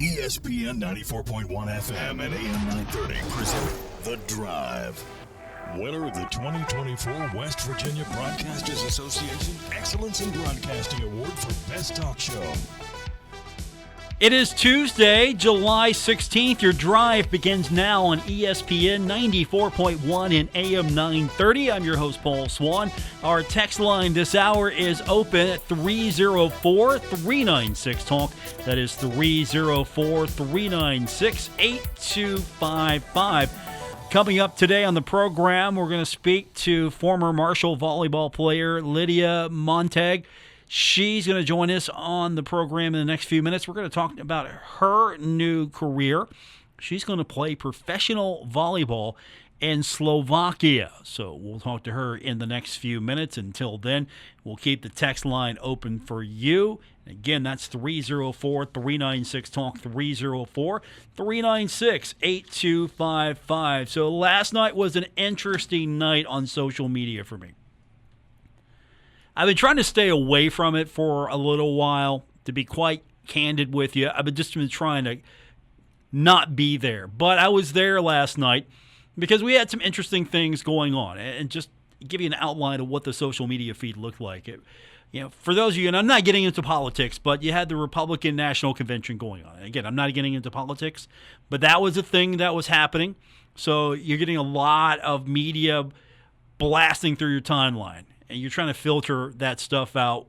ESPN 94.1 FM and AM 930 present The Drive. Winner of the 2024 West Virginia Broadcasters Association Excellence in Broadcasting Award for Best Talk Show. It is Tuesday, July 16th. Your drive begins now on ESPN 94.1 and AM 930. I'm your host, Paul Swann. Our text line this hour is open at 304-396-TALK. That is 304-396-8255. Coming up today on the program, we're going to speak to former Marshall volleyball player Lydia Montague. She's going to join us on the program in the next few minutes. We're going to talk about her new career. She's going to play professional volleyball in Slovakia. So we'll talk to her in the next few minutes. Until then, we'll keep the text line open for you. Again, that's 304-396-TALK, 304-396-8255. So last night was an interesting night on social media for me. I've been trying to stay away from it for a little while, to be quite candid with you. I've just been trying to not be there. But I was there last night because we had some interesting things going on. And just give you an outline of what the social media feed looked like. For those of you, and I'm not getting into politics, but you had the Republican National Convention going on. Again, I'm not getting into politics, but that was a thing that was happening. So you're getting a lot of media blasting through your timeline. And you're trying to filter that stuff out.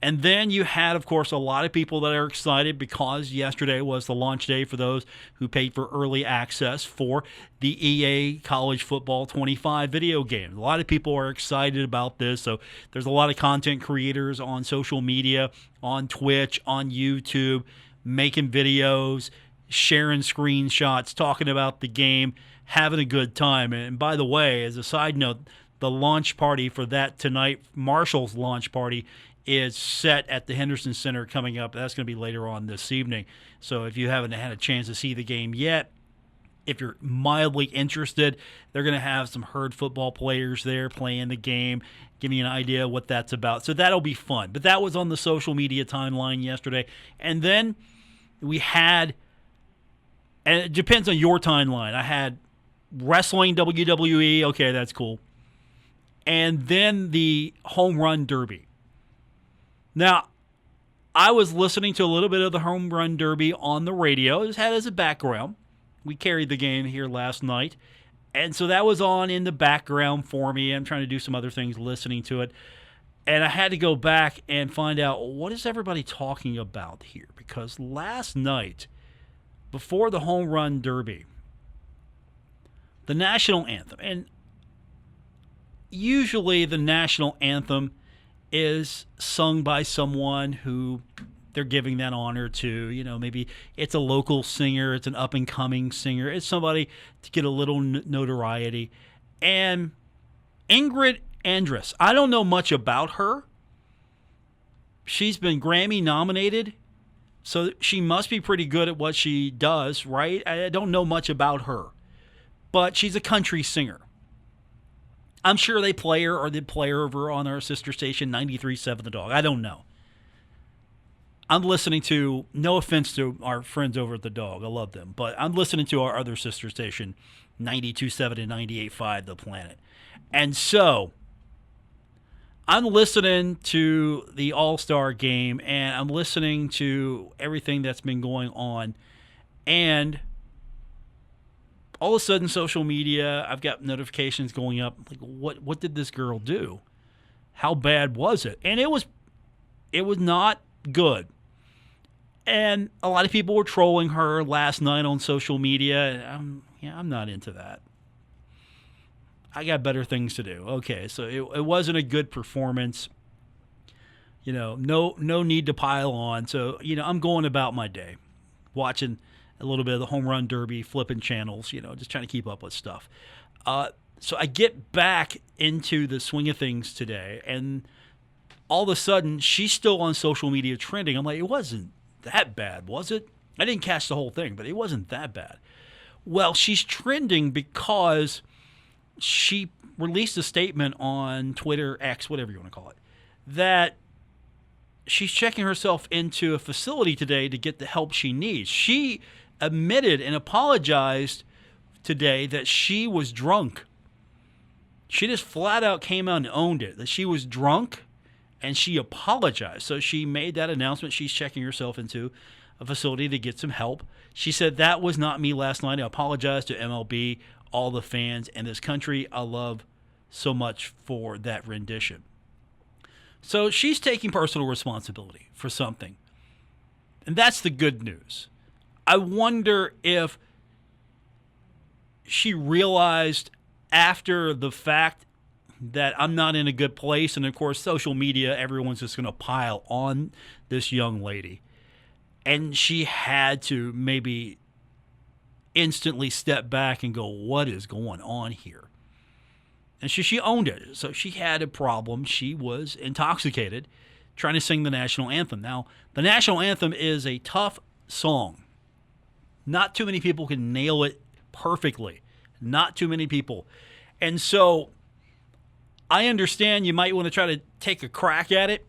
And then you had, of course, a lot of people that are excited because yesterday was the launch day for those who paid for early access for the EA College Football 25 video game. A lot of people are excited about this. So there's a lot of content creators on social media, on Twitch, on YouTube, making videos, sharing screenshots, talking about the game, having a good time. And by the way, as a side note, the launch party for that tonight, Marshall's launch party, is set at the Henderson Center coming up. That's going to be later on this evening. So if you haven't had a chance to see the game yet, if you're mildly interested, they're going to have some Herd football players there playing the game, giving you an idea of what that's about. So that'll be fun. But that was on the social media timeline yesterday. And then we had, and it depends on your timeline, I had wrestling, WWE, okay, that's cool. And then the home run derby. Now, I was listening to a little bit of the home run derby on the radio. It had as a background. We carried the game here last night. And so that was on in the background for me. I'm trying to do some other things listening to it. And I had to go back and find out, what is everybody talking about here? Because last night, before the home run derby, the national anthem, and usually the national anthem is sung by someone who they're giving that honor to. Maybe it's a local singer, it's an up-and-coming singer, it's somebody to get a little notoriety. And Ingrid Andress, I don't know much about her. She's been Grammy nominated, so she must be pretty good at what she does, right? I don't know much about her, but she's a country singer. I'm sure they play her or did play her over on our sister station, 93.7 The Dog. I don't know. I'm listening to, no offense to our friends over at The Dog, I love them, but I'm listening to our other sister station, 92.7 and 98.5 The Planet. And so, I'm listening to the All-Star game, and I'm listening to everything that's been going on, and all of a sudden, social media, I've got notifications going up. Like, what did this girl do? How bad was it? And it was not good. And a lot of people were trolling her last night on social media. I'm not into that. I got better things to do. Okay, so it wasn't a good performance. No need to pile on. So, I'm going about my day, watching a little bit of the home run derby, flipping channels, just trying to keep up with stuff. So I get back into the swing of things today, and all of a sudden, she's still on social media trending. I'm like, it wasn't that bad, was it? I didn't catch the whole thing, but it wasn't that bad. Well, she's trending because she released a statement on Twitter, X, whatever you want to call it, that she's checking herself into a facility today to get the help she needs. She admitted and apologized today that she was drunk. She just flat out came out and owned it, that she was drunk, and she apologized. So she made that announcement. She's checking herself into a facility to get some help. She said, that was not me last night. I apologize to MLB, all the fans, and this country I love so much for that rendition. So she's taking personal responsibility for something. And that's the good news. I wonder if she realized after the fact that I'm not in a good place. And, of course, social media, everyone's just going to pile on this young lady. And she had to maybe instantly step back and go, what is going on here? And she owned it. So she had a problem. She was intoxicated trying to sing the national anthem. Now, the national anthem is a tough song. Not too many people can nail it perfectly. Not too many people. And so I understand you might want to try to take a crack at it.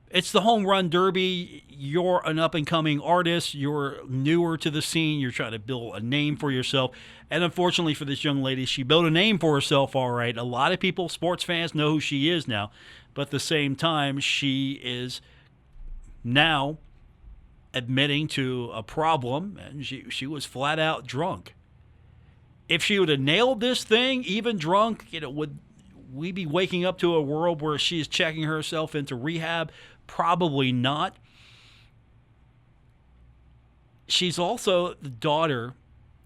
It's the home run derby. You're an up-and-coming artist. You're newer to the scene. You're trying to build a name for yourself. And unfortunately for this young lady, she built a name for herself all right. A lot of people, sports fans, know who she is now. But at the same time, she is now admitting to a problem, and she was flat out drunk. If she would have nailed this thing, even drunk, would we be waking up to a world where she's checking herself into rehab? Probably not. She's also the daughter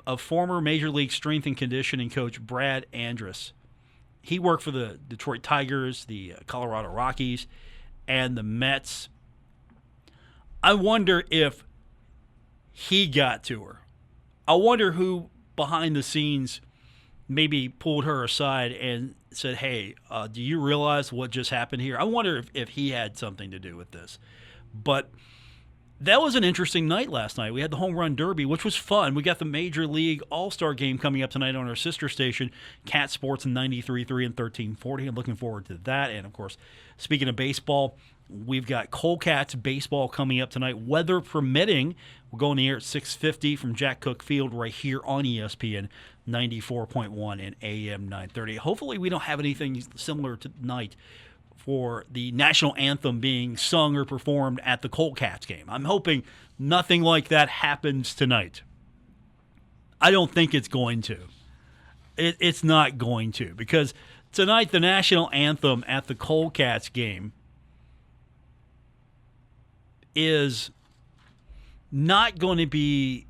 of former Major League strength and conditioning coach Brad Andrus. He worked for the Detroit Tigers, the Colorado Rockies, and the Mets. I wonder if he got to her. I wonder who behind the scenes maybe pulled her aside and said, hey, do you realize what just happened here? I wonder if he had something to do with this. But that was an interesting night last night. We had the home run derby, which was fun. We got the Major League All-Star game coming up tonight on our sister station, Cat Sports in 93.3 and 1340. I'm looking forward to that. And, of course, speaking of baseball, we've got Coldcats baseball coming up tonight, weather permitting. We're going to air at 6:50 from Jack Cook Field right here on ESPN 94.1 and AM 930. Hopefully we don't have anything similar tonight for the national anthem being sung or performed at the Coldcats game. I'm hoping nothing like that happens tonight. I don't think it's going to. It's not going to, because tonight the national anthem at the Coldcats game is not going to be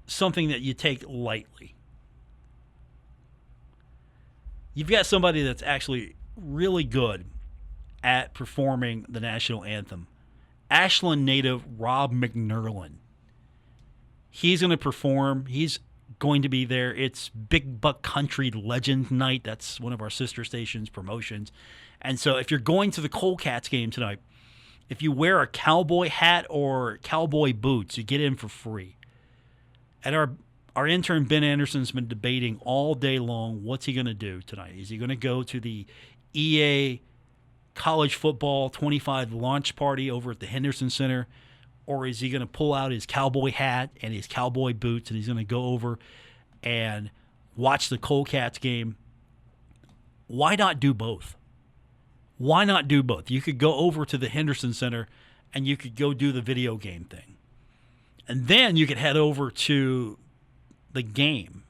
something that you take lightly. You've got somebody that's actually really good at performing the national anthem. Ashland native Rob McNerlin. He's going to perform. He's going to be there. It's Big Buck Country Legend Night. That's one of our sister stations' promotions. And so if you're going to the Coldcats game tonight, if you wear a cowboy hat or cowboy boots, you get in for free. And our intern Ben Anderson's been debating all day long, what's he going to do tonight? Is he going to go to the EA College Football 25 launch party over at the Henderson Center, or is he going to pull out his cowboy hat and his cowboy boots and he's going to go over and watch the Coldcats game? Why not do both? Why not do both? You could go over to the Henderson Center and you could go do the video game thing. And then you could head over to the game.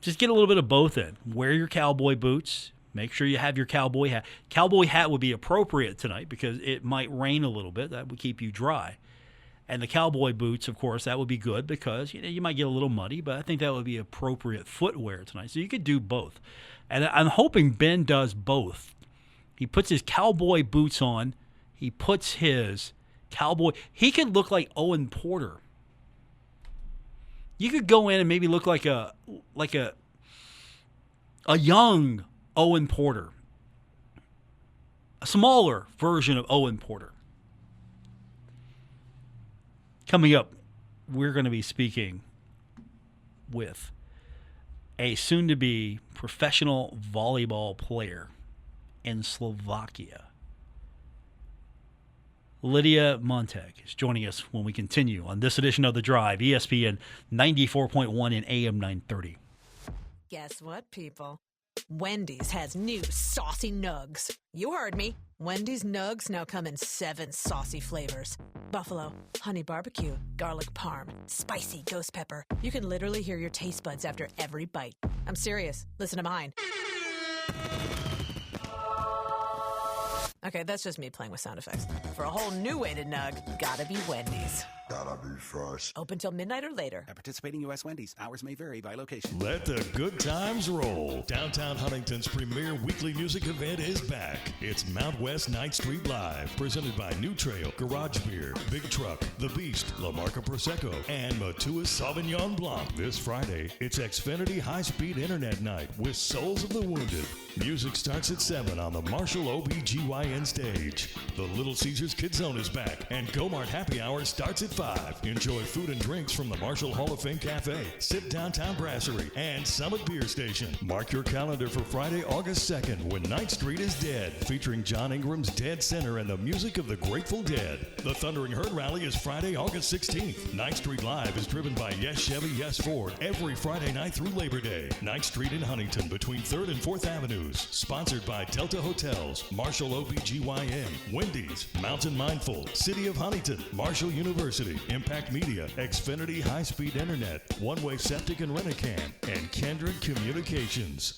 Just get a little bit of both in. Wear your cowboy boots. Make sure you have your cowboy hat. Cowboy hat would be appropriate tonight because it might rain a little bit. That would keep you dry. And the cowboy boots, of course, that would be good because you might get a little muddy, but I think that would be appropriate footwear tonight. So you could do both. And I'm hoping Ben does both. He puts his cowboy boots on. He puts his cowboy. He could look like Owen Porter. You could go in and maybe look like a young Owen Porter. A smaller version of Owen Porter. Coming up, we're going to be speaking with a soon-to-be professional volleyball player in Slovakia. Lydia Montague is joining us when we continue on this edition of The Drive, ESPN 94.1 and AM 930. Guess what, people? Wendy's has new saucy nugs. You heard me. Wendy's nugs now come in 7 saucy flavors. Buffalo, honey barbecue, garlic parm, spicy ghost pepper. You can literally hear your taste buds after every bite. I'm serious. Listen to mine. Okay, that's just me playing with sound effects. For a whole new way to nug, gotta be Wendy's. Gotta be fresh. Open till midnight or later. At participating U.S. Wendy's, hours may vary by location. Let the good times roll. Downtown Huntington's premier weekly music event is back. It's Mount West Ninth Street Live, presented by New Trail, Garage Beer, Big Truck, The Beast, La Marca Prosecco, and Matua Sauvignon Blanc. This Friday, it's Xfinity High-Speed Internet Night with Souls of the Wounded. Music starts at 7 on the Marshall OBGYN stage. The Little Caesars Kids Zone is back, and Gomart Happy Hour starts at 5. Enjoy food and drinks from the Marshall Hall of Fame Cafe, Sip Downtown Brasserie, and Summit Beer Station. Mark your calendar for Friday, August 2nd, when 9th Street is Dead, featuring John Ingram's Dead Center and the music of the Grateful Dead. The Thundering Herd Rally is Friday, August 16th. 9th Street Live is driven by Yes Chevy, Yes Ford every Friday night through Labor Day. 9th Street in Huntington between 3rd and 4th Avenues. Sponsored by Delta Hotels, Marshall OBGYN, Wendy's, Mountain Mindful, City of Huntington, Marshall University, Impact Media, Xfinity High-Speed Internet, One Way Septic and Rent-A-Can, and Kindred Communications.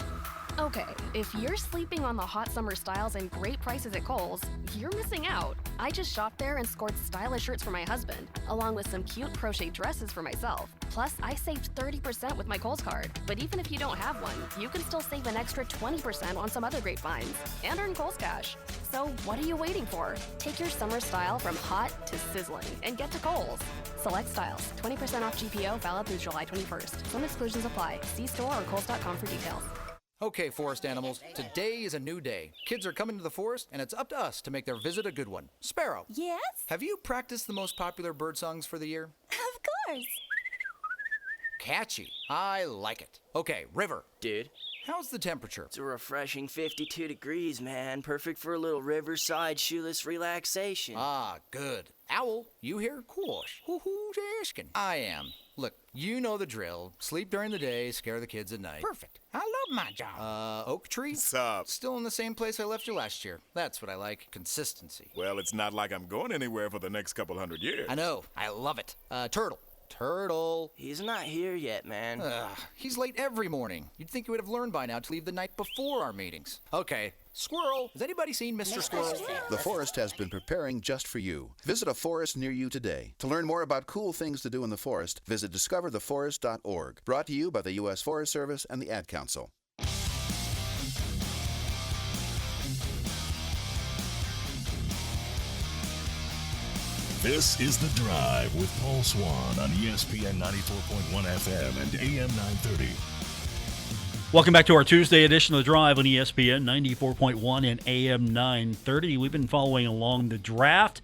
Okay, if you're sleeping on the hot summer styles and great prices at Kohl's, you're missing out. I just shopped there and scored stylish shirts for my husband, along with some cute crochet dresses for myself. Plus, I saved 30% with my Kohl's card. But even if you don't have one, you can still save an extra 20% on some other great finds and earn Kohl's cash. So what are you waiting for? Take your summer style from hot to sizzling and get to Kohl's. Select styles, 20% off GPO, valid through July 21st. Some exclusions apply. See store or kohls.com for details. Okay, forest animals, today is a new day. Kids are coming to the forest, and it's up to us to make their visit a good one. Sparrow. Yes? Have you practiced the most popular bird songs for the year? Of course. Catchy. I like it. Okay, River. Dude, How's the temperature? it's a refreshing 52 degrees, man. Perfect for a little riverside shoeless relaxation. Ah, good. Owl, you here? Course. Who's asking? I am. Look, you know the drill. Sleep during the day, scare the kids at night. Perfect. I love my job. Oak Tree? What's up? Still in the same place I left you last year. That's what I like. Consistency. Well, it's not like I'm going anywhere for the next couple hundred years. I know. I love it. Turtle. Turtle. He's not here yet, man. He's late every morning. You'd think you would have learned by now to leave the night before our meetings. Okay. Squirrel. Has anybody seen Mr. Squirrel? The Forest has been preparing just for you. Visit a forest near you today. To learn more about cool things to do in the forest, visit discovertheforest.org. Brought to you by the U.S. Forest Service and the Ad Council. This is The Drive with Paul Swann on ESPN 94.1 FM and AM 930. Welcome back to our Tuesday edition of The Drive on ESPN 94.1 and AM 930. We've been following along the draft,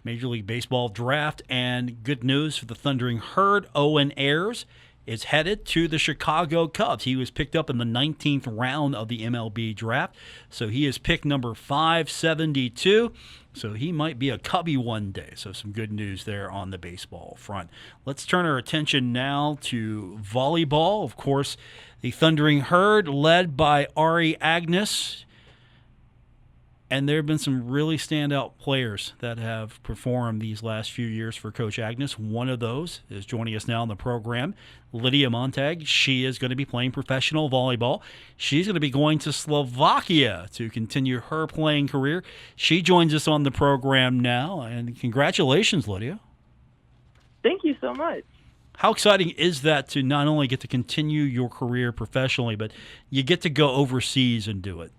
Major League Baseball draft, and good news for the Thundering Herd. Owen Ayers is headed to the Chicago Cubs. He was picked up in the 19th round of the MLB draft, so he is pick number 572. So he might be a Cubby one day. So some good news there on the baseball front. Let's turn our attention now to volleyball. Of course, the Thundering Herd led by Ari Agnes. And there have been some really standout players that have performed these last few years for Coach Agnes. One of those is joining us now on the program, Lydia Montague. She is going to be playing professional volleyball. She's going to be going to Slovakia to continue her playing career. She joins us on the program now, and congratulations, Lydia. Thank you so much. How exciting is that to not only get to continue your career professionally, but you get to go overseas and do it?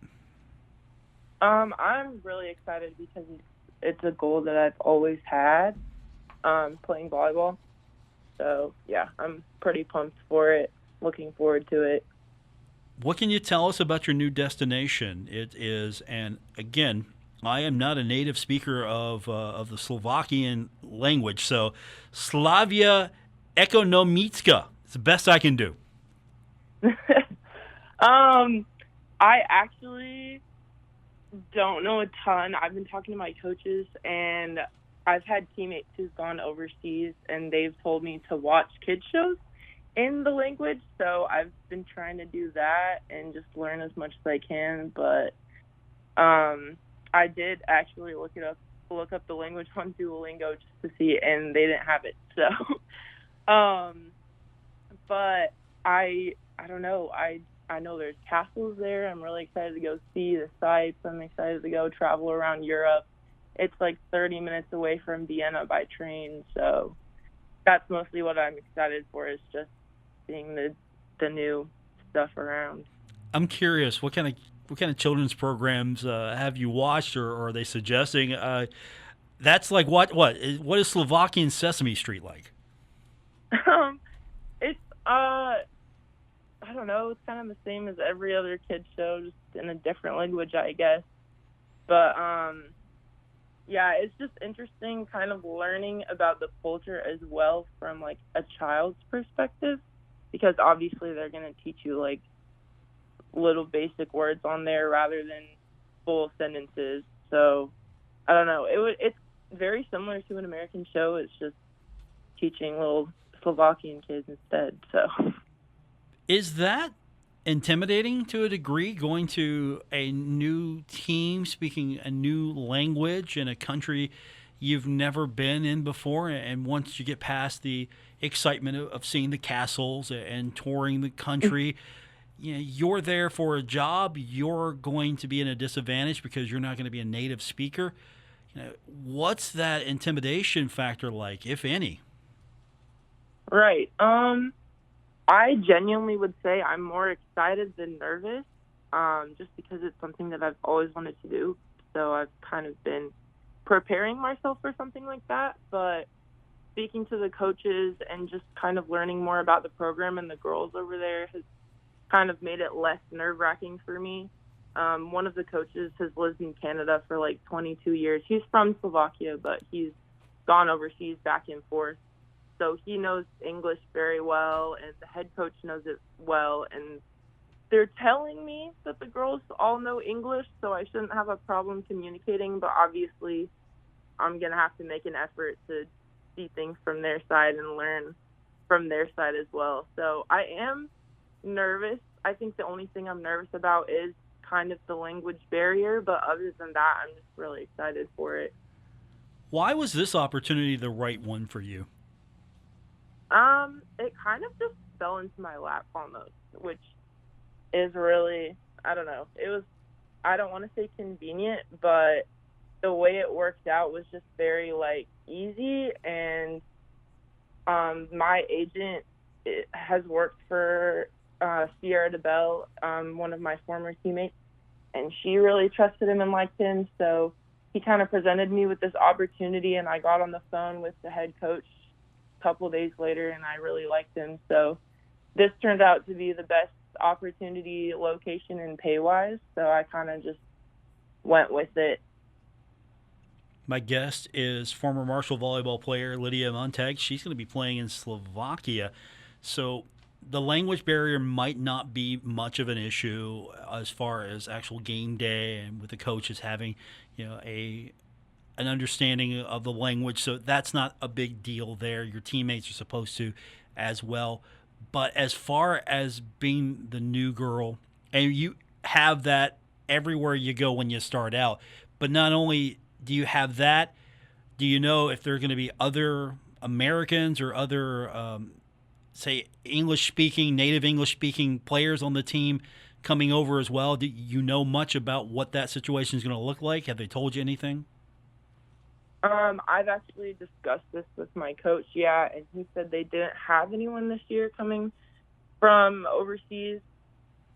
I'm really excited because it's a goal that I've always had, playing volleyball. So, yeah, I'm pretty pumped for it, looking forward to it. What can you tell us about your new destination? It is, and again, I am not a native speaker of the Slovakian language, so Slavia Ekonomicka. It's the best I can do. I actually don't know a ton. I've been talking to my coaches, and I've had teammates who've gone overseas, and they've told me to watch kids shows in the language, so I've been trying to do that and just learn as much as I can. But I did actually look up the language on Duolingo just to see, and they didn't have it. So, but I don't know. I know there's castles there. I'm really excited to go see the sights. I'm excited to go travel around Europe. It's like 30 minutes away from Vienna by train, so that's mostly what I'm excited for, is just seeing the new stuff around. I'm curious, what kind of children's programs have you watched, or are they suggesting? That's like what is Slovakian Sesame Street like? It's I don't know. It's kind of the same as every other kids show, just in a different language, I guess. But yeah, it's just interesting, kind of learning about the culture as well from like a child's perspective, because obviously they're going to teach you like little basic words on there rather than full sentences. So I don't know. It's very similar to an American show. It's just teaching little Slovakian kids instead. So is that intimidating to a degree, going to a new team, speaking a new language in a country you've never been in before? And once you get past the excitement of seeing the castles and touring the country, you're there for a job. You're going to be in a disadvantage because you're not going to be a native speaker. What's that intimidation factor like, if any? Right. I genuinely would say I'm more excited than nervous, just because it's something that I've always wanted to do. So I've kind of been preparing myself for something like that. But speaking to the coaches and just kind of learning more about the program and the girls over there has kind of made it less nerve-wracking for me. One of the coaches has lived in Canada for like 22 years. He's from Slovakia, but he's gone overseas back and forth. So he knows English very well, and the head coach knows it well. And they're telling me that the girls all know English, so I shouldn't have a problem communicating. But obviously, I'm going to have to make an effort to see things from their side and learn from their side as well. So I am nervous. I think the only thing I'm nervous about is kind of the language barrier. But other than that, I'm just really excited for it. Why was this opportunity the right one for you? It kind of just fell into my lap almost, which is really, I don't know. It was, I don't want to say convenient, but the way it worked out was just very like easy. And my agent has worked for Sierra DeBell, one of my former teammates, and she really trusted him and liked him. So he kind of presented me with this opportunity, and I got on the phone with the head coach couple days later, and I really liked him. So this turned out to be the best opportunity, location and pay wise, so I kind of just went with it. My guest is former Marshall volleyball player Lydia Montague. She's going to be playing in Slovakia, so the language barrier might not be much of an issue as far as actual game day and with the coaches having an understanding of the language, so that's not a big deal there. Your teammates are supposed to as well. But as far as being the new girl, and you have that everywhere you go when you start out, but not only do you have that, do you know if there are going to be other Americans or other, say, English-speaking, native English-speaking players on the team coming over as well? Do you know much about what that situation is going to look like? Have they told you anything? I've actually discussed this with my coach, and he said they didn't have anyone this year coming from overseas,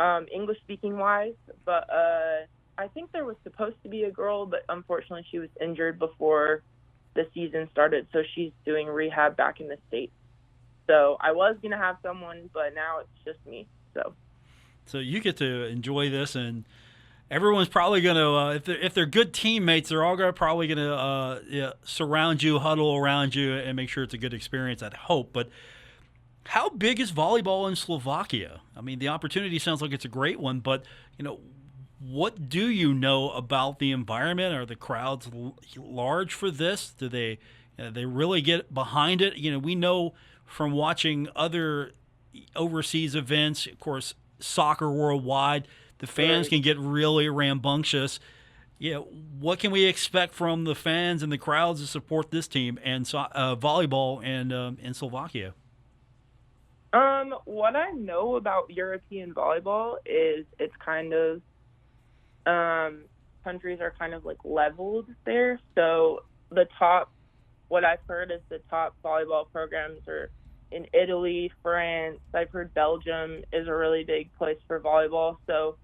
English-speaking wise, but I think there was supposed to be a girl, but unfortunately she was injured before the season started, so she's doing rehab back in the States. So I was going to have someone, but now it's just me. So you get to enjoy this, and everyone's probably going to, if they're good teammates, they're all probably going to surround you, huddle around you, and make sure it's a good experience, I'd hope. But how big is volleyball in Slovakia? I mean, the opportunity sounds like it's a great one, but, What do you know about the environment? Are the crowds large for this? Do they really get behind it? We know from watching other overseas events, of course, soccer worldwide, the fans can get really rambunctious. What can we expect from the fans and the crowds to support this team and volleyball and in Slovakia? What I know about European volleyball is it's kind of countries are kind of like leveled there. So what I've heard is the top volleyball programs are in Italy, France. I've heard Belgium is a really big place for volleyball. So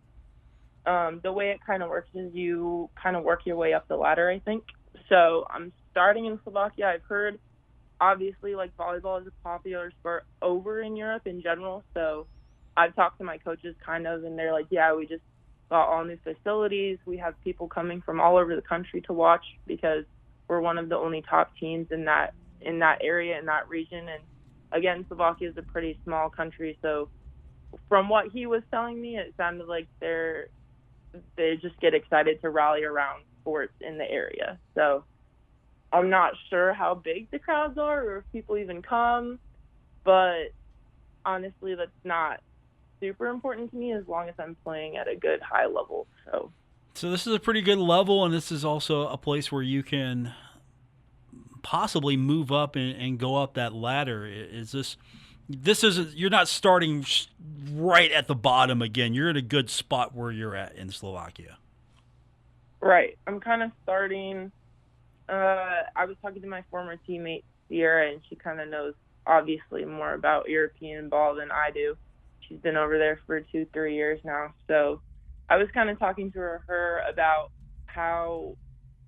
the way it kind of works is you kind of work your way up the ladder, I think. So I'm starting in Slovakia. I've heard, obviously, like volleyball is a popular sport over in Europe in general. So I've talked to my coaches kind of, and they're like, yeah, we just got all new facilities. We have people coming from all over the country to watch because we're one of the only top teams in that area, in that region. And again, Slovakia is a pretty small country. So from what he was telling me, it sounded like they just get excited to rally around sports in the area. So I'm not sure how big the crowds are or if people even come, but honestly, that's not super important to me as long as I'm playing at a good high level. So this is a pretty good level, and this is also a place where you can possibly move up and go up that ladder. You're not starting right at the bottom again. You're in a good spot where you're at in Slovakia. Right. I'm kind of starting. I was talking to my former teammate, Sierra, and she kind of knows, obviously, more about European ball than I do. She's been over there for 2-3 years now. So I was kind of talking to her about how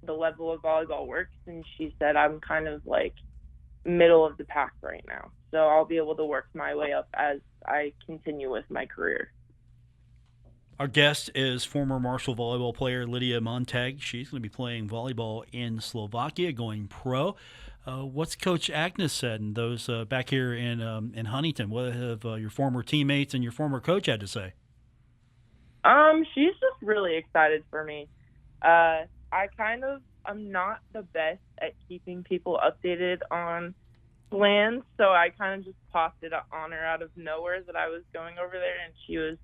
the level of volleyball works, and she said I'm kind of like middle of the pack right now. So I'll be able to work my way up as I continue with my career. Our guest is former Marshall volleyball player Lydia Montague. She's going to be playing volleyball in Slovakia, going pro. What's Coach Agnes said and those back here in Huntington? What have your former teammates and your former coach had to say? She's just really excited for me. I'm not the best at keeping people updated on plans, so I kind of just popped it on her out of nowhere that I was going over there, and she was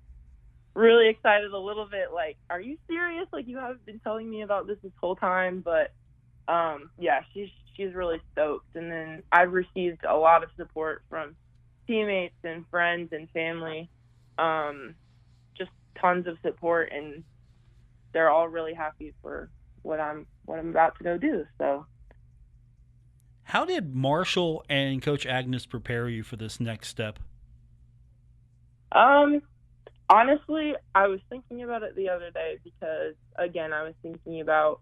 really excited a little bit, like, are you serious? Like, you have been telling me about this whole time, but yeah, she's really stoked. And then I've received a lot of support from teammates and friends and family, just tons of support, and they're all really happy for what I'm about to go do. So how did Marshall and Coach Agnes prepare you for this next step? Honestly, I was thinking about it the other day because, again, I was thinking about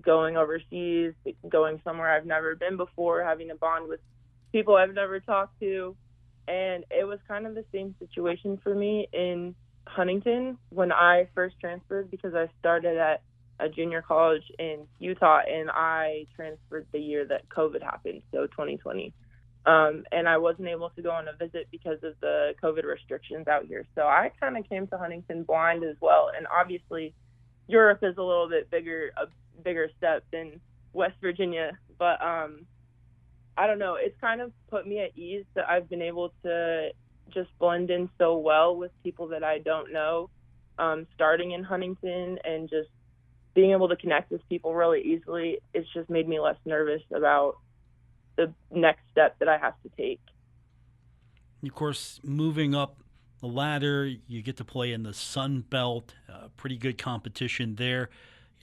going overseas, going somewhere I've never been before, having a bond with people I've never talked to. And it was kind of the same situation for me in Huntington when I first transferred, because I started at a junior college in Utah, and I transferred the year that COVID happened, so 2020. And I wasn't able to go on a visit because of the COVID restrictions out here. So I kind of came to Huntington blind as well. And obviously Europe is a little bit a bigger step than West Virginia. But I don't know. It's kind of put me at ease that I've been able to just blend in so well with people that I don't know, starting in Huntington, and just being able to connect with people really easily. It's just made me less nervous about the next step that I have to take. Of course, moving up the ladder, you get to play in the Sun Belt, pretty good competition there.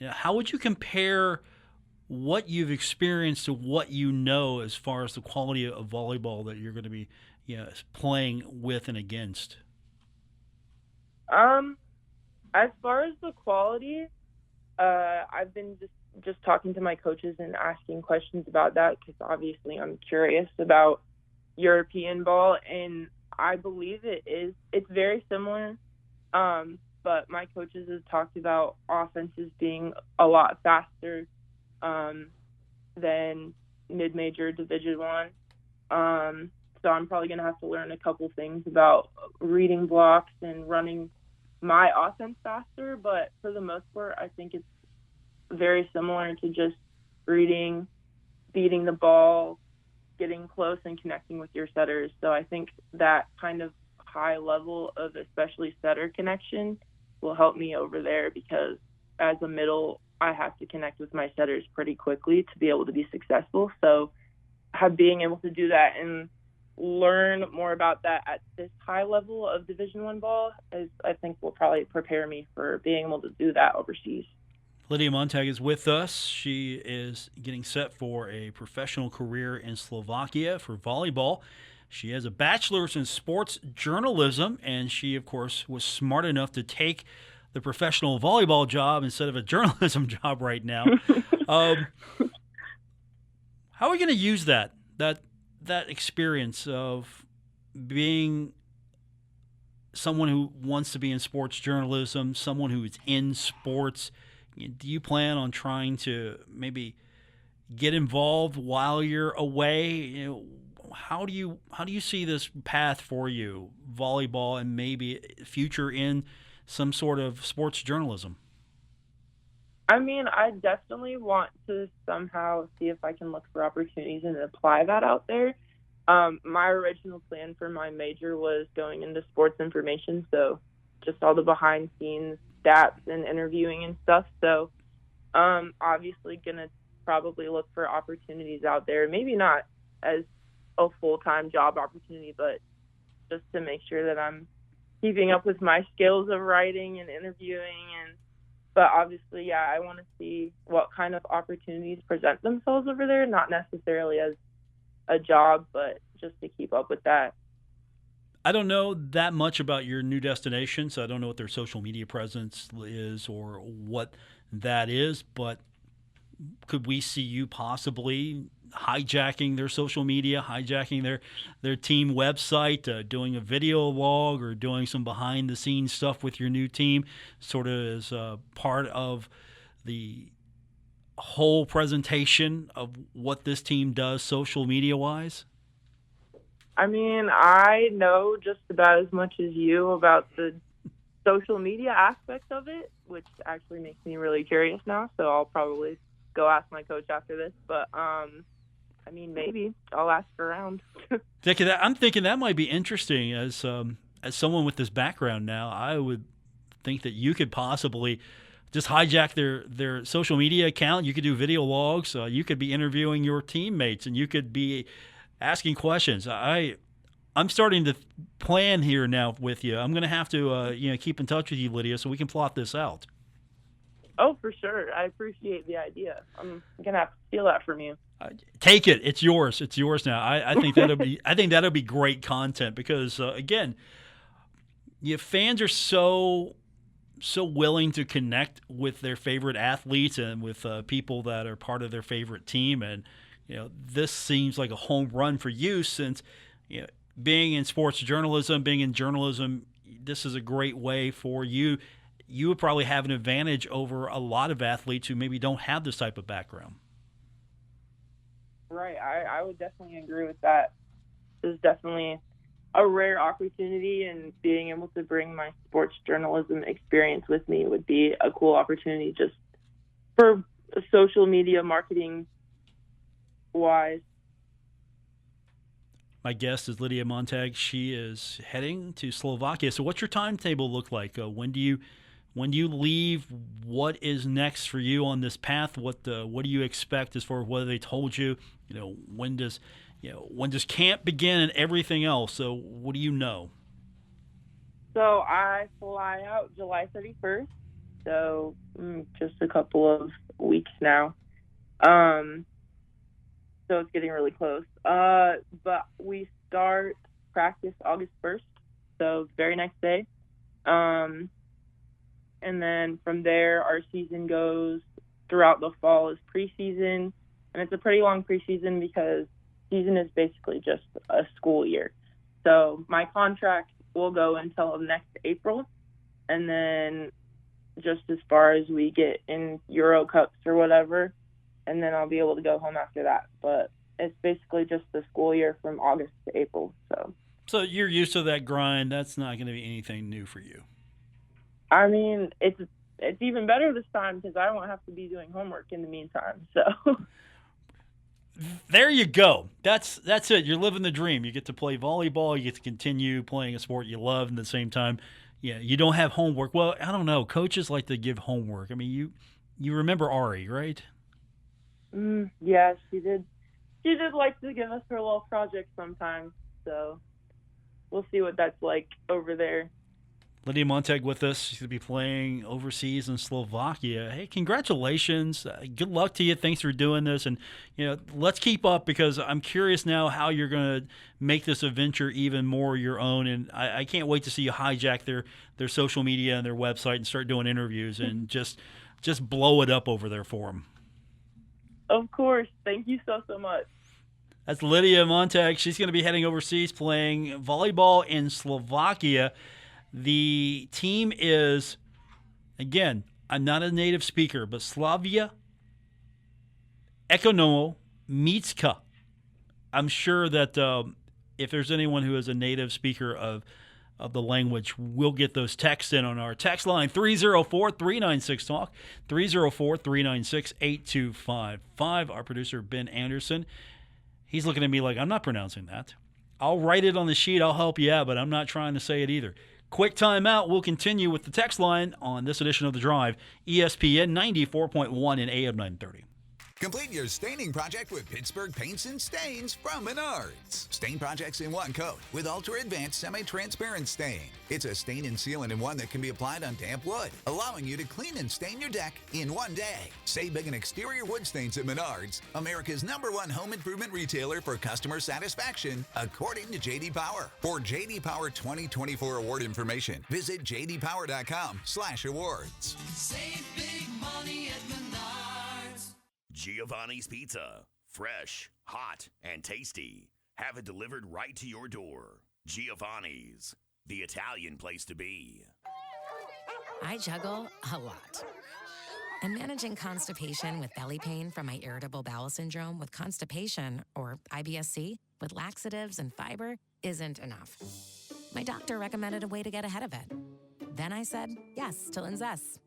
How would you compare what you've experienced to what you know as far as the quality of volleyball that you're going to be playing with and against? As far as the quality, I've been just talking to my coaches and asking questions about that, because obviously I'm curious about European ball, and I believe it's very similar. But my coaches have talked about offenses being a lot faster than mid-major Division I. So I'm probably going to have to learn a couple things about reading blocks and running my offense faster, but for the most part, I think it's very similar to just reading, beating the ball, getting close, and connecting with your setters. So I think that kind of high level of especially setter connection will help me over there, because as a middle, I have to connect with my setters pretty quickly to be able to be successful. So being able to do that and learn more about that at this high level of Division I ball is, I think, will probably prepare me for being able to do that overseas. Lydia Montague is with us. She is getting set for a professional career in Slovakia for volleyball. She has a bachelor's in sports journalism, and she, of course, was smart enough to take the professional volleyball job instead of a journalism job right now. How are we going to use that experience of being someone who wants to be in sports journalism, someone who is in sports? Do you plan on trying to maybe get involved while you're away? How do you see this path for you, volleyball, and maybe future in some sort of sports journalism? I mean, I definitely want to somehow see if I can look for opportunities and apply that out there. My original plan for my major was going into sports information, so just all the behind-scenes stats and interviewing and stuff. So obviously going to probably look for opportunities out there, maybe not as a full-time job opportunity, but just to make sure that I'm keeping up with my skills of writing and interviewing. But obviously, yeah, I want to see what kind of opportunities present themselves over there, not necessarily as a job, but just to keep up with that. I don't know that much about your new destination, so I don't know what their social media presence is or what that is, but could we see you possibly hijacking their social media, hijacking their team website, doing a video log or doing some behind-the-scenes stuff with your new team, sort of as part of the whole presentation of what this team does social media-wise? I mean, I know just about as much as you about the social media aspect of it, which actually makes me really curious now, so I'll probably go ask my coach after this. But I mean, maybe I'll ask around. I'm thinking that might be interesting. As someone with this background now, I would think that you could possibly just hijack their social media account. You could do video logs. You could be interviewing your teammates, and you could be asking questions. I'm starting to plan here now with you. I'm going to have to keep in touch with you, Lydia, so we can plot this out. Oh, for sure. I appreciate the idea. I'm going to have to steal that from you. Take it. It's yours. It's yours now. I think that'll be great content because again, fans are so willing to connect with their favorite athletes and with people that are part of their favorite team, and this seems like a home run for you since being in sports journalism, being in journalism, this is a great way for you. You would probably have an advantage over a lot of athletes who maybe don't have this type of background. Right. I would definitely agree with that. This is definitely a rare opportunity, and being able to bring my sports journalism experience with me would be a cool opportunity just for social media marketing wise. My guest is Lydia Montague. She is heading to Slovakia. So what's your timetable look like? When do you leave? What is next for you on this path? What do you expect as far as whether they told you, when does camp begin and everything else? So what do you know? So I fly out July 31st. So just a couple of weeks now. So it's getting really close. But we start practice August 1st, so very next day. And then from there, our season goes throughout the fall is preseason. And it's a pretty long preseason because season is basically just a school year. So my contract will go until next April. And then just as far as we get in Euro Cups or whatever, and then I'll be able to go home after that. But it's basically just the school year from August to April. So you're used to that grind. That's not going to be anything new for you. I mean, it's even better this time because I won't have to be doing homework in the meantime. So There you go. That's it. You're living the dream. You get to play volleyball. You get to continue playing a sport you love, and at the same time, yeah, you don't have homework. Well, I don't know. Coaches like to give homework. I mean, you remember Ari, right? Yeah, she did. She did like to give us her little projects sometimes. So we'll see what that's like over there. Lydia Montague with us. She's going to be playing overseas in Slovakia. Hey, congratulations. Good luck to you. Thanks for doing this. And, let's keep up because I'm curious now how you're going to make this adventure even more your own. And I can't wait to see you hijack their social media and their website and start doing interviews and just blow it up over there for them. Of course. Thank you so much. That's Lydia Montague. She's going to be heading overseas playing volleyball in Slovakia. The team is, again, I'm not a native speaker, but Slavia Ekonomicka. I'm sure that if there's anyone who is a native speaker of the language, we'll get those texts in on our text line, 304-396-TALK, 304-396-8255. Our producer, Ben Anderson, he's looking at me like I'm not pronouncing that. I'll write it on the sheet. I'll help you out, but I'm not trying to say it either. Quick timeout. We'll continue with the text line on this edition of The Drive, ESPN 94.1 and AM 930. Complete your staining project with Pittsburgh Paints and Stains from Menards. Stain projects in one coat with ultra-advanced semi-transparent stain. It's a stain and sealant in one that can be applied on damp wood, allowing you to clean and stain your deck in one day. Save big on exterior wood stains at Menards, America's #1 home improvement retailer for customer satisfaction, according to J.D. Power. For J.D. Power 2024 award information, visit jdpower.com/awards. Save big money at Menards. Giovanni's Pizza. Fresh, hot, and tasty. Have it delivered right to your door. Giovanni's, the Italian place to be. I juggle a lot. And managing constipation with belly pain from my irritable bowel syndrome with constipation, or IBS-C, with laxatives and fiber isn't enough. My doctor recommended a way to get ahead of it. Then I said yes to Linzess.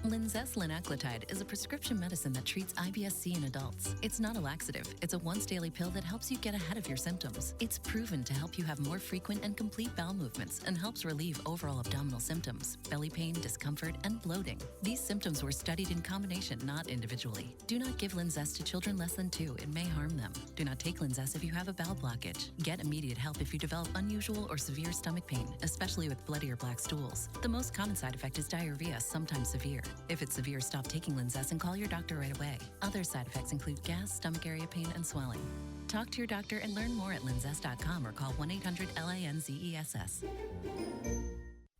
Linzess linaclotide is a prescription medicine that treats IBS-C in adults. It's not a laxative. It's a once-daily pill that helps you get ahead of your symptoms. It's proven to help you have more frequent and complete bowel movements and helps relieve overall abdominal symptoms, belly pain, discomfort, and bloating. These symptoms were studied in combination, not individually. Do not give Linzess to children less than 2. It may harm them. Do not take Linzess if you have a bowel blockage. Get immediate help if you develop unusual or severe stomach pain, especially with bloody or black stools. The most common side effect is diarrhea, sometimes severe. If it's severe, stop taking Linzess and call your doctor right away. Other side effects include gas, stomach area pain, and swelling. Talk to your doctor and learn more at linzess.com or call 1-800-LINZESS.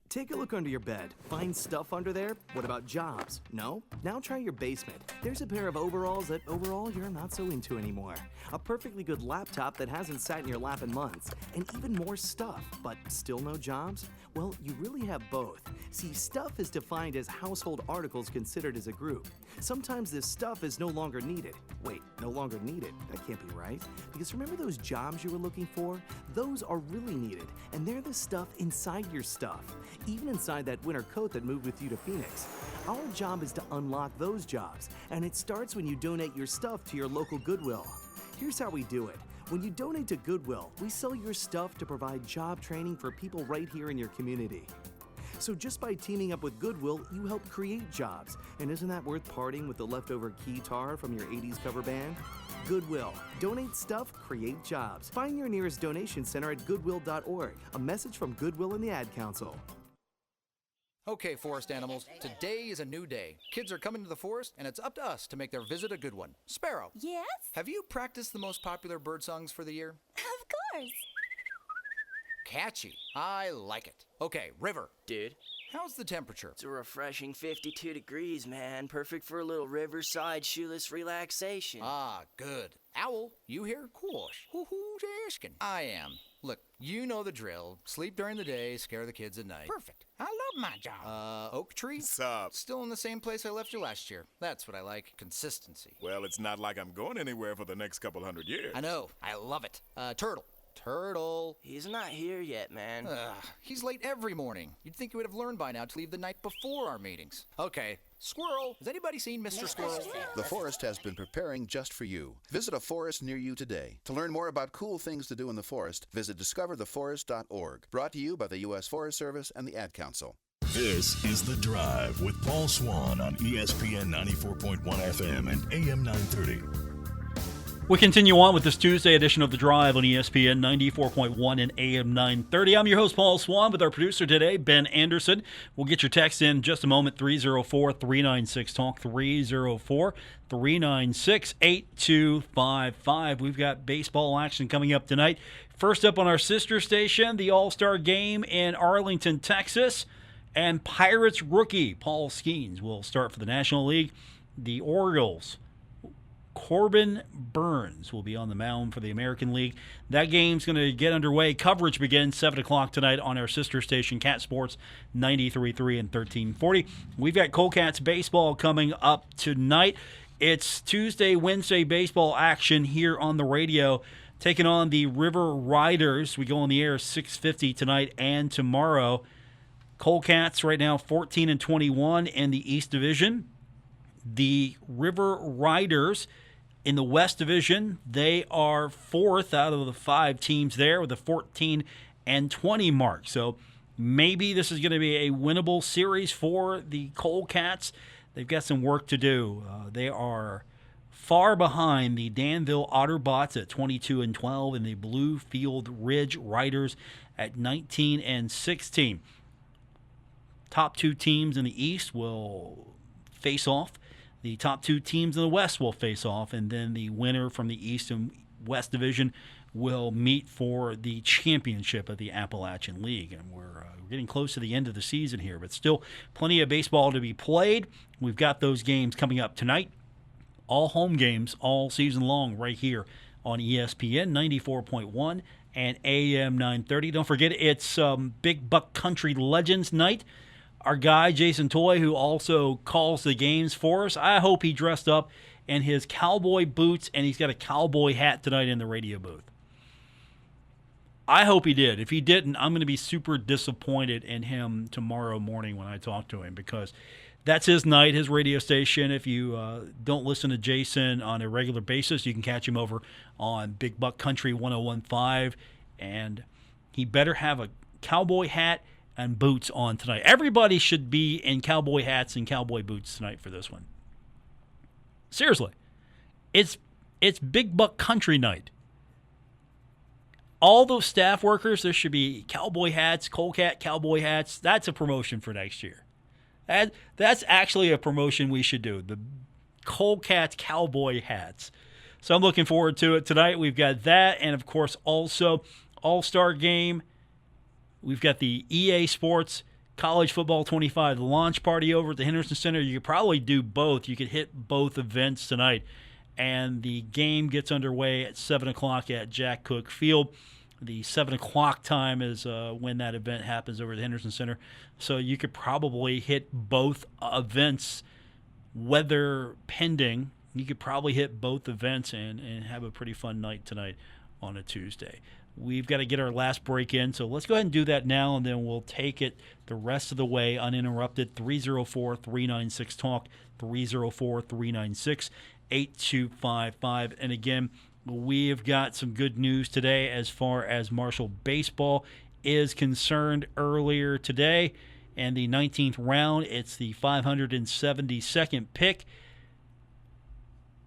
Take a look under your bed. Find stuff under there? What about jobs? No? Now try your basement. There's a pair of overalls that overall you're not so into anymore. A perfectly good laptop that hasn't sat in your lap in months. And even more stuff, but still no jobs? Well, you really have both. See, stuff is defined as household articles considered as a group. Sometimes this stuff is no longer needed. Wait, no longer needed? That can't be right. Because remember those jobs you were looking for? Those are really needed, and they're the stuff inside your stuff. Even inside that winter coat that moved with you to Phoenix. Our job is to unlock those jobs, and it starts when you donate your stuff to your local Goodwill. Here's how we do it. When you donate to Goodwill, we sell your stuff to provide job training for people right here in your community. So just by teaming up with Goodwill, you help create jobs. And isn't that worth parting with the leftover guitar from your 80s cover band? Goodwill. Donate stuff, create jobs. Find your nearest donation center at goodwill.org. A message from Goodwill and the Ad Council. Okay, forest animals, today is a new day. Kids are coming to the forest, and it's up to us to make their visit a good one. Sparrow. Yes? Have you practiced the most popular bird songs for the year? Of course. Catchy. I like it. Okay, River. Dude. How's the temperature? It's a refreshing 52 degrees, man. Perfect for a little riverside shoeless relaxation. Ah, good. Owl, you here? Coolsh. Who's asking? I am. Look, you know the drill. Sleep during the day, scare the kids at night. Perfect. I love my job. Oak Tree? Sup? Still in the same place I left you last year. That's what I like. Consistency. Well, it's not like I'm going anywhere for the next couple hundred years. I know. I love it. Turtle. Turtle. He's not here yet, man. He's late every morning. You'd think he would have learned by now to leave the night before our meetings. Okay, Squirrel. Has anybody seen Mr. Squirrel? The Forest has been preparing just for you. Visit a forest near you today. To learn more about cool things to do in the forest, visit discovertheforest.org. Brought to you by the U.S. Forest Service and the Ad Council. This is The Drive with Paul Swann on ESPN 94.1 FM and AM 930. We continue on with this Tuesday edition of The Drive on ESPN 94.1 and AM 930. I'm your host, Paul Swann, with our producer today, Ben Anderson. We'll get your text in just a moment, 304-396-TALK, 304-396-8255. We've got baseball action coming up tonight. First up on our sister station, the All-Star Game in Arlington, Texas. And Pirates rookie Paul Skeens will start for the National League. The Orioles, Corbin Burns will be on the mound for the American League. That game's going to get underway. Coverage begins 7 o'clock tonight on our sister station, Cat Sports 93.3 and 1340. We've got Colcats baseball coming up tonight. It's Tuesday, Wednesday baseball action here on the radio, taking on the River Riders. We go on the air 6:50 tonight and tomorrow. Colcats right now 14-21 in the East Division. The River Riders in the West Division, they are fourth out of the 5 teams there with a 14-20 mark. So maybe this is going to be a winnable series for the Colcats. They've got some work to do. They are far behind the Danville Otterbots at 22-12 and the Bluefield Ridge Riders at 19-16. Top 2 teams in the East will face off. The top 2 teams in the West will face off, and then the winner from the East and West Division will meet for the championship of the Appalachian League. And we're getting close to the end of the season here, but still plenty of baseball to be played. We've got those games coming up tonight. All home games all season long right here on ESPN 94.1 and AM 930. Don't forget, it's Big Buck Country Legends Night. Our guy, Jason Toy, who also calls the games for us, I hope he dressed up in his cowboy boots and he's got a cowboy hat tonight in the radio booth. I hope he did. If he didn't, I'm going to be super disappointed in him tomorrow morning when I talk to him, because that's his night, his radio station. If you don't listen to Jason on a regular basis, you can catch him over on Big Buck Country 101.5, and he better have a cowboy hat and boots on tonight. Everybody should be in cowboy hats and cowboy boots tonight for this one. Seriously. It's Big Buck Country night. All those staff workers, there should be cowboy hats, Colcat cowboy hats. That's a promotion for next year. That's actually a promotion we should do, the Colcat cowboy hats. So I'm looking forward to it tonight. We've got that, and of course also All-Star Game. We've got the EA Sports College Football 25 launch party over at the Henderson Center. You could probably do both. You could hit both events tonight. And the game gets underway at 7 o'clock at Jack Cook Field. The 7 o'clock time is when that event happens over at the Henderson Center. So you could probably hit both events, weather pending. You could probably hit both events and have a pretty fun night tonight on a Tuesday. We've got to get our last break in, so let's go ahead and do that now, and then we'll take it the rest of the way uninterrupted. 304-396-TALK, 304-396-8255. And again, we've got some good news today as far as Marshall baseball is concerned. Earlier today, in the 19th round, it's the 572nd pick.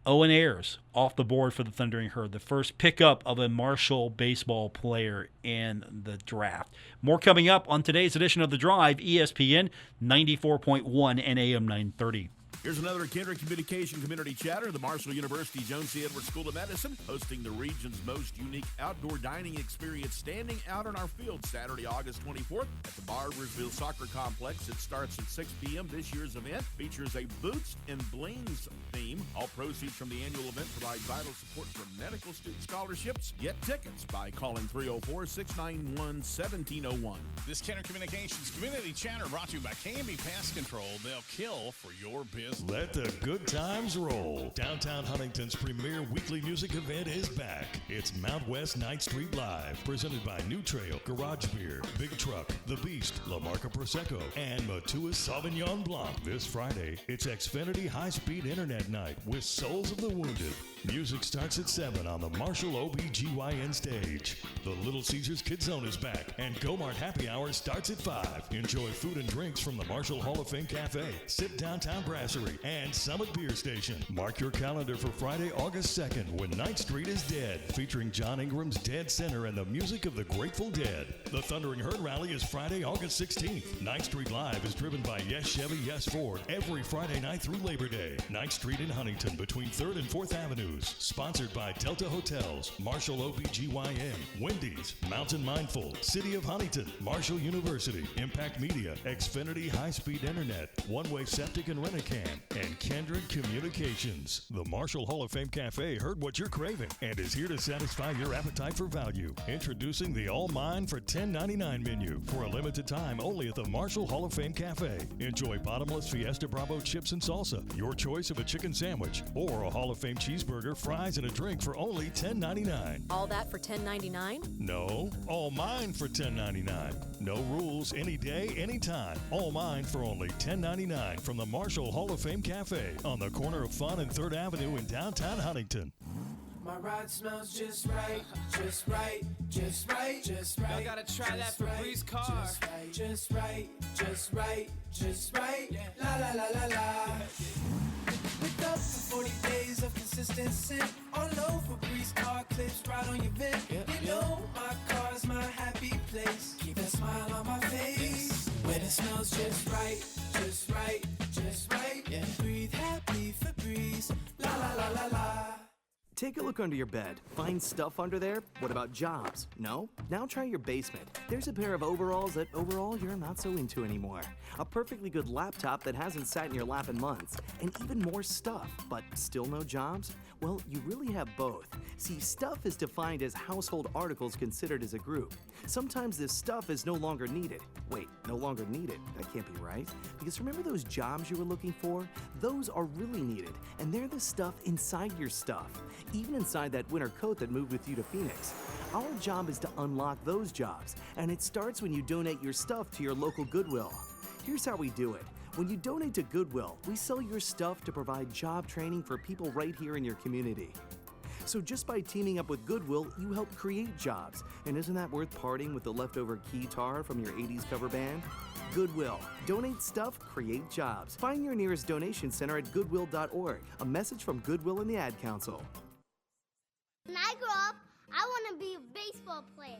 Owen Ayers off the board for the Thundering Herd, the first pickup of a Marshall baseball player in the draft. More coming up on today's edition of The Drive, ESPN 94.1 and AM 930. Here's another Kendrick Communication Community Chatter. The Marshall University Jones C. Edwards School of Medicine hosting the region's most unique outdoor dining experience, standing out on our field Saturday, August 24th at the Barbersville Soccer Complex. It starts at 6 p.m. This year's event features a Boots and Blings theme. All proceeds from the annual event provide vital support for medical student scholarships. Get tickets by calling 304-691-1701. This Kendrick Communications Community Chatter brought to you by K&B Pest Control. They'll kill for your business. Let the good times roll. Downtown Huntington's premier weekly music event is back. It's Mount West 9th Street Live, presented by New Trail, Garage Beer, Big Truck, The Beast, La Marca Prosecco, and Matua Sauvignon Blanc. This Friday, it's Xfinity High-Speed Internet Night with Souls of the Wounded. Music starts at 7 on the Marshall OBGYN stage. The Little Caesars Kids Zone is back, and Gomart Happy Hour starts at 5. Enjoy food and drinks from the Marshall Hall of Fame Cafe, Sit Downtown Brasserie, and Summit Beer Station. Mark your calendar for Friday, August 2nd, when 9th Street is Dead, featuring John Ingram's Dead Center and the music of the Grateful Dead. The Thundering Herd Rally is Friday, August 16th. 9th Street Live is driven by Yes Chevy, Yes Ford every Friday night through Labor Day. 9th Street in Huntington between 3rd and 4th Avenues. Sponsored by Delta Hotels, Marshall OBGYN, Wendy's, Mountain Mindful, City of Huntington, Marshall University, Impact Media, Xfinity High-Speed Internet, One Way Septic and Rent-A-Can, and Kindred Communications. The Marshall Hall of Fame Cafe heard what you're craving and is here to satisfy your appetite for value. Introducing the All Mine for $10.99 menu for a limited time only at the Marshall Hall of Fame Cafe. Enjoy bottomless Fiesta Bravo chips and salsa, your choice of a chicken sandwich, or a Hall of Fame cheeseburger, fries, and a drink for only $10.99. All that for $10.99? No, all mine for $10.99. No rules, any day, anytime. All mine for only $10.99 from the Marshall Hall of Fame Cafe on the corner of Fun and 3rd Avenue in downtown Huntington. My ride smells just right, just right, just right, just right. Y'all gotta try that Febreze car. Just right, just right, just right, just right. La la la la la. Wake up for 40 days of consistency. On low Febreze car clips right on your vent. You know my car's my happy place. Keep a smile on my face. When it smells just right, just right, just right. Yeah. Breathe happy Febreze. La la la la la. Take a look under your bed. Find stuff under there? What about jobs? No? Now try your basement. There's a pair of overalls that overall you're not so into anymore. A perfectly good laptop that hasn't sat in your lap in months. And even more stuff, but still no jobs? Well, you really have both. See, stuff is defined as household articles considered as a group. Sometimes this stuff is no longer needed. Wait, no longer needed? That can't be right. Because remember those jobs you were looking for? Those are really needed, and they're the stuff inside your stuff. Even inside that winter coat that moved with you to Phoenix. Our job is to unlock those jobs, and it starts when you donate your stuff to your local Goodwill. Here's how we do it. When you donate to Goodwill, we sell your stuff to provide job training for people right here in your community. So just by teaming up with Goodwill, you help create jobs. And isn't that worth parting with the leftover keytar from your 80s cover band? Goodwill. Donate stuff, create jobs. Find your nearest donation center at goodwill.org. A message from Goodwill and the Ad Council. When I grow up, I want to be a baseball player.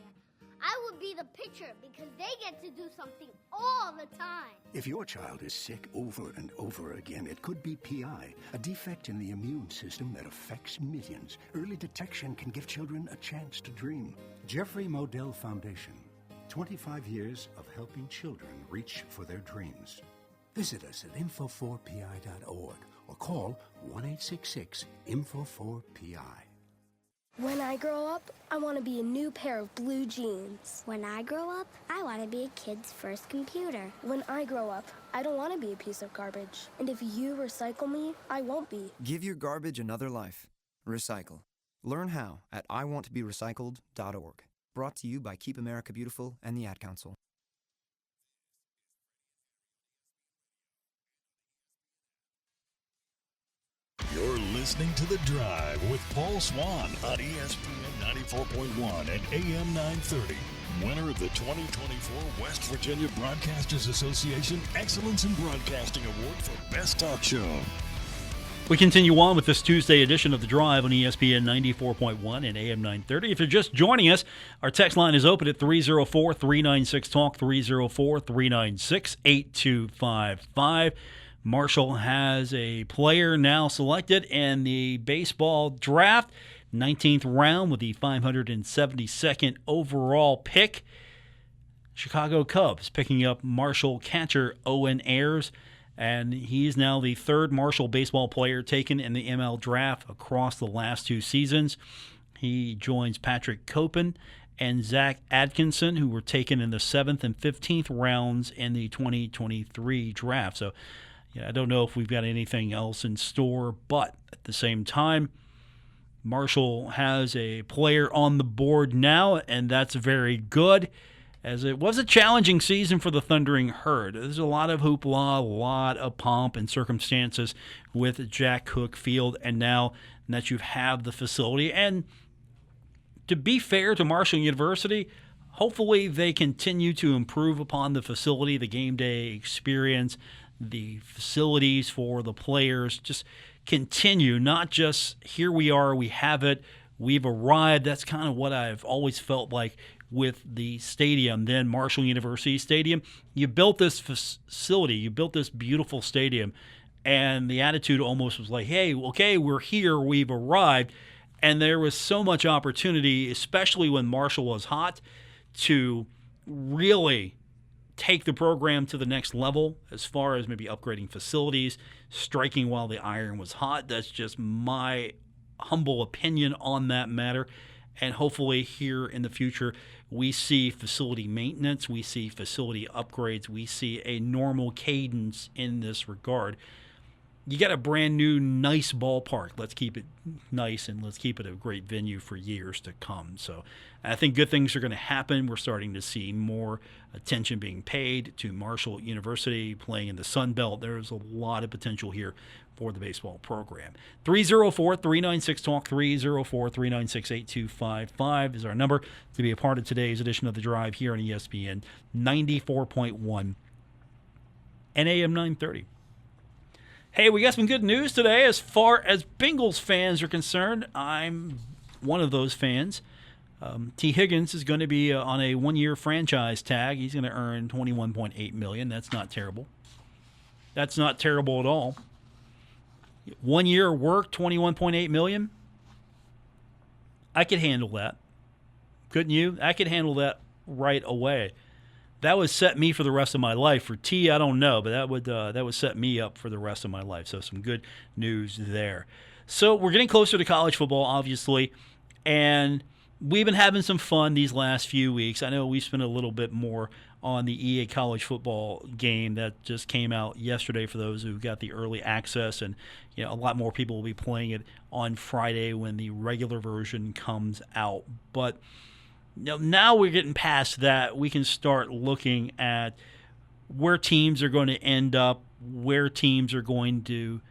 I would be the pitcher because they get to do something all the time. If your child is sick over and over again, it could be PI, a defect in the immune system that affects millions. Early detection can give children a chance to dream. Jeffrey Modell Foundation, 25 years of helping children reach for their dreams. Visit us at info4pi.org or call 1-866-INFO4PI. When I grow up, I want to be a new pair of blue jeans. When I grow up, I want to be a kid's first computer. When I grow up, I don't want to be a piece of garbage. And if you recycle me, I won't be. Give your garbage another life. Recycle. Learn how at iwanttoberecycled.org. Brought to you by Keep America Beautiful and the Ad Council. You're listening to The Drive with Paul Swann on ESPN 94.1 and AM 930. Winner of the 2024 West Virginia Broadcasters Association Excellence in Broadcasting Award for Best Talk Show. We continue on with this Tuesday edition of The Drive on ESPN 94.1 and AM 930. If you're just joining us, our text line is open at 304-396-TALK, 304-396-8255. Marshall has a player now selected in the baseball draft, 19th round with the 572nd overall pick. Chicago Cubs picking up Marshall catcher Owen Ayers, and he's now the third Marshall baseball player taken in the ML draft across the last two seasons. He joins Patrick Copen and Zach Atkinson, who were taken in the 7th and 15th rounds in the 2023 draft. So I don't know if we've got anything else in store, but at the same time, Marshall has a player on the board now, and that's very good, as it was a challenging season for the Thundering Herd. There's a lot of hoopla, a lot of pomp and circumstances with Jack Cook Field, and now that you have the facility. And to be fair to Marshall University, hopefully they continue to improve upon the facility, the game day experience, the facilities for the players. Just continue, not just here we are, we have it, we've arrived. That's kind of what I've always felt like with the stadium. Then Marshall University Stadium, you built this facility, you built this beautiful stadium, and the attitude almost was like, hey, okay, we're here, we've arrived. And there was so much opportunity, especially when Marshall was hot, to really take the program to the next level as far as maybe upgrading facilities, striking while the iron was hot. That's just my humble opinion on that matter. And hopefully here in the future, we see facility maintenance, we see facility upgrades, we see a normal cadence in this regard. You got a brand new, nice ballpark. Let's keep it nice and let's keep it a great venue for years to come. So I think good things are going to happen. We're starting to see more attention being paid to Marshall University playing in the Sun Belt. There's a lot of potential here for the baseball program. 304-396-TALK, 304-396-8255 is our number to be a part of today's edition of The Drive here on ESPN 94.1 and AM 930. Hey, we got some good news today as far as Bengals fans are concerned. I'm one of those fans. T. Higgins is going to be on a one-year franchise tag. He's going to earn $21.8 million. That's not terrible. That's not terrible at all. 1 year of work, $21.8 million. I could handle that. Couldn't you? I could handle that right away. That would set me for the rest of my life. For T, I don't know, but that would set me up for the rest of my life. So some good news there. So we're getting closer to college football, obviously, and we've been having some fun these last few weeks. I know we spent a little bit more on the EA college football game that just came out yesterday for those who got the early access, and a lot more people will be playing it on Friday when the regular version comes out. But now we're getting past that. We can start looking at where teams are going to end up, where teams are going to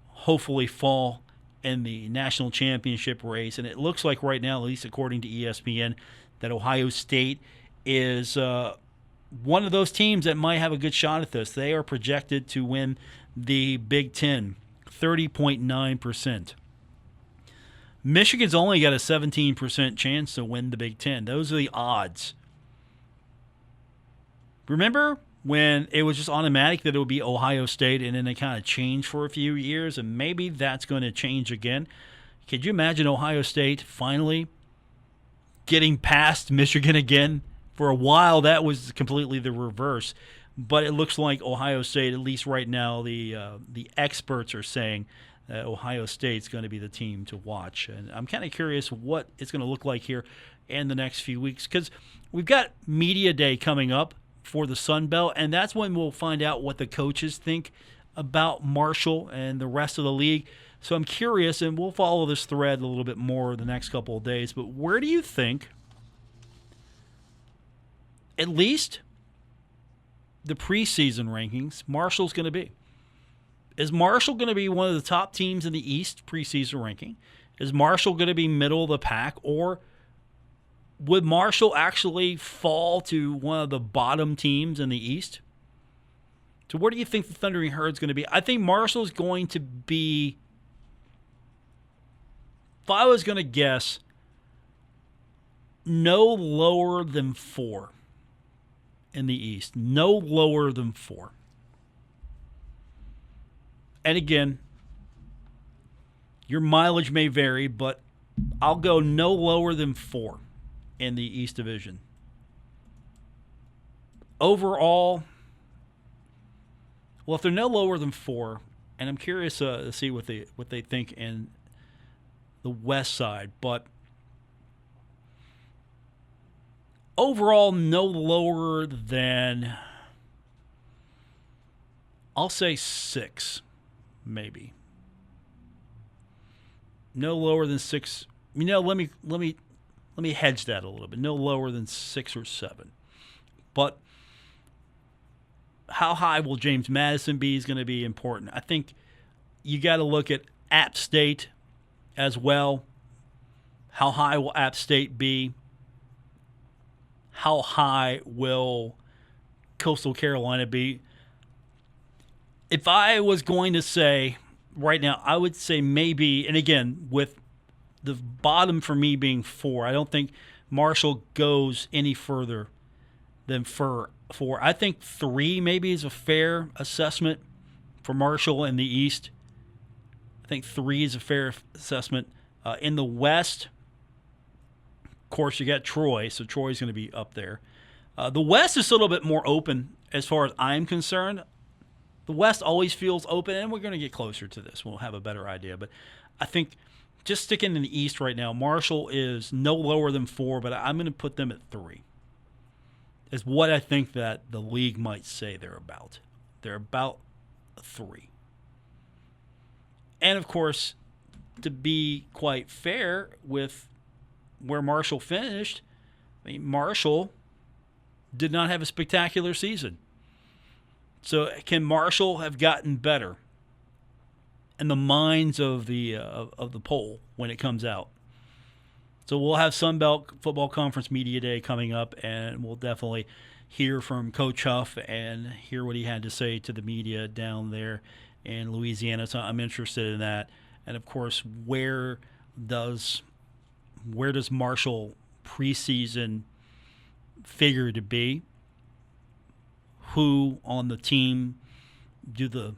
hopefully fall in the national championship race. And it looks like right now, at least according to ESPN, that Ohio State is one of those teams that might have a good shot at this. They are projected to win the Big Ten, 30.9%. Michigan's only got a 17% chance to win the Big Ten. Those are the odds. Remember when it was just automatic that it would be Ohio State, and then they kind of changed for a few years, and maybe that's going to change again? Could you imagine Ohio State finally getting past Michigan again? For a while, that was completely the reverse. But it looks like Ohio State, at least right now, the experts are saying Ohio State's going to be the team to watch. And I'm kind of curious what it's going to look like here in the next few weeks, because we've got Media Day coming up for the Sun Belt, and that's when we'll find out what the coaches think about Marshall and the rest of the league. So I'm curious, and we'll follow this thread a little bit more the next couple of days, but where do you think, at least the preseason rankings, Marshall's going to be? Is Marshall going to be one of the top teams in the East preseason ranking? Is Marshall going to be middle of the pack? Or would Marshall actually fall to one of the bottom teams in the East? So where do you think the Thundering Herd's going to be? I think Marshall's going to be, if I was going to guess, no lower than 4 in the East. No lower than 4. And again, your mileage may vary, but I'll go no lower than 4 in the East Division. Overall, well, if they're no lower than 4, and I'm curious to see what they think in the West side, but overall, no lower than, I'll say 6, maybe. No lower than 6. Let me hedge that a little bit. No lower than 6 or 7. But how high will James Madison be is going to be important. I think you got to look at App State as well. How high will App State be? How high will Coastal Carolina be? If I was going to say right now, I would say maybe, and again, with the bottom for me being 4, I don't think Marshall goes any further than 4. I think 3 maybe is a fair assessment for Marshall in the East. I think 3 is a fair assessment. In the West, of course, you got Troy, so Troy's going to be up there. The West is a little bit more open as far as I'm concerned. The West always feels open, and we're going to get closer to this. We'll have a better idea. But I think just sticking in the East right now, Marshall is no lower than 4, but I'm going to put them at 3. Is what I think that the league might say they're about. They're about 3. And, of course, to be quite fair with where Marshall finished, I mean, Marshall did not have a spectacular season. So can Marshall have gotten better in the minds of the poll when it comes out? So we'll have Sun Belt Football Conference Media Day coming up, and we'll definitely hear from Coach Huff and hear what he had to say to the media down there in Louisiana. So I'm interested in that. And, of course, where does Marshall preseason figure to be? Who on the team do the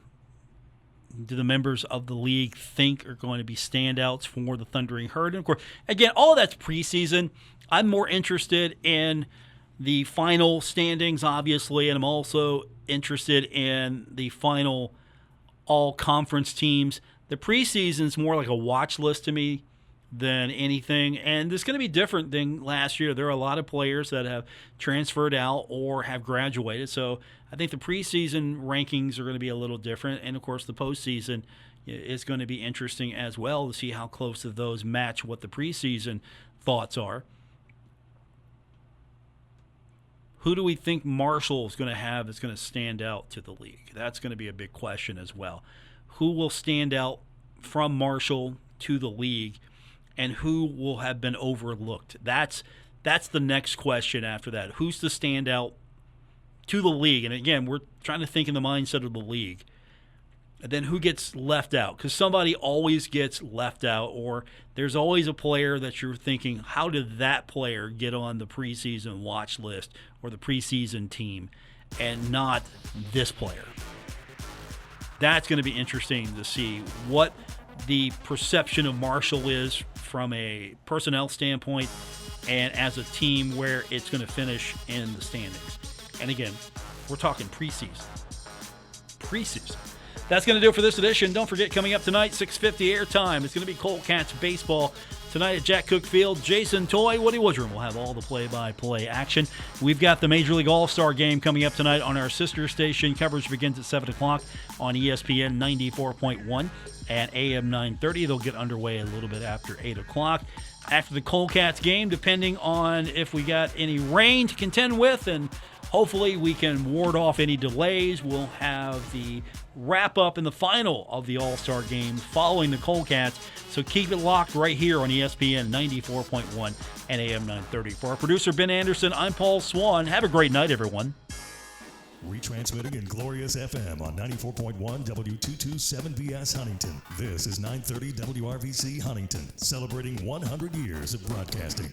members of the league think are going to be standouts for the Thundering Herd? And, of course, again, all of that's preseason. I'm more interested in the final standings, obviously, and I'm also interested in the final all-conference teams. The preseason's more like a watch list to me than anything, and it's going to be different than last year. There are a lot of players that have transferred out or have graduated, so I think the preseason rankings are going to be a little different, and of course the postseason is going to be interesting as well to see how close of those match what the preseason thoughts are. Who do we think Marshall is going to have that's going to stand out to the league? That's going to be a big question as well. Who will stand out from Marshall to the league, and who will have been overlooked? That's the next question after that. Who's the standout to the league? And again, we're trying to think in the mindset of the league. And then who gets left out? Because somebody always gets left out, or there's always a player that you're thinking, how did that player get on the preseason watch list or the preseason team and not this player? That's going to be interesting to see what the perception of Marshall is from a personnel standpoint and as a team where it's going to finish in the standings. And again, we're talking preseason. That's going to do it for this edition. Don't forget, coming up tonight, 6:50 airtime, it's going to be Colt Cats baseball tonight at Jack Cook Field. Jason Toy, Woody Woodrum will have all the play-by-play action. We've got the Major League All-Star Game coming up tonight on our sister station. Coverage begins at 7 o'clock on ESPN 94.1 and AM 930. They'll get underway a little bit after 8 o'clock. After the Colt Cats game, depending on if we got any rain to contend with, and hopefully we can ward off any delays, we'll have the wrap-up and the final of the All-Star Game following the Colt Cats. So keep it locked right here on ESPN 94.1 and AM 930. For our producer, Ben Anderson, I'm Paul Swann. Have a great night, everyone. Retransmitting in glorious FM on 94.1 W227BS Huntington. This is 930 WRVC Huntington, celebrating 100 years of broadcasting.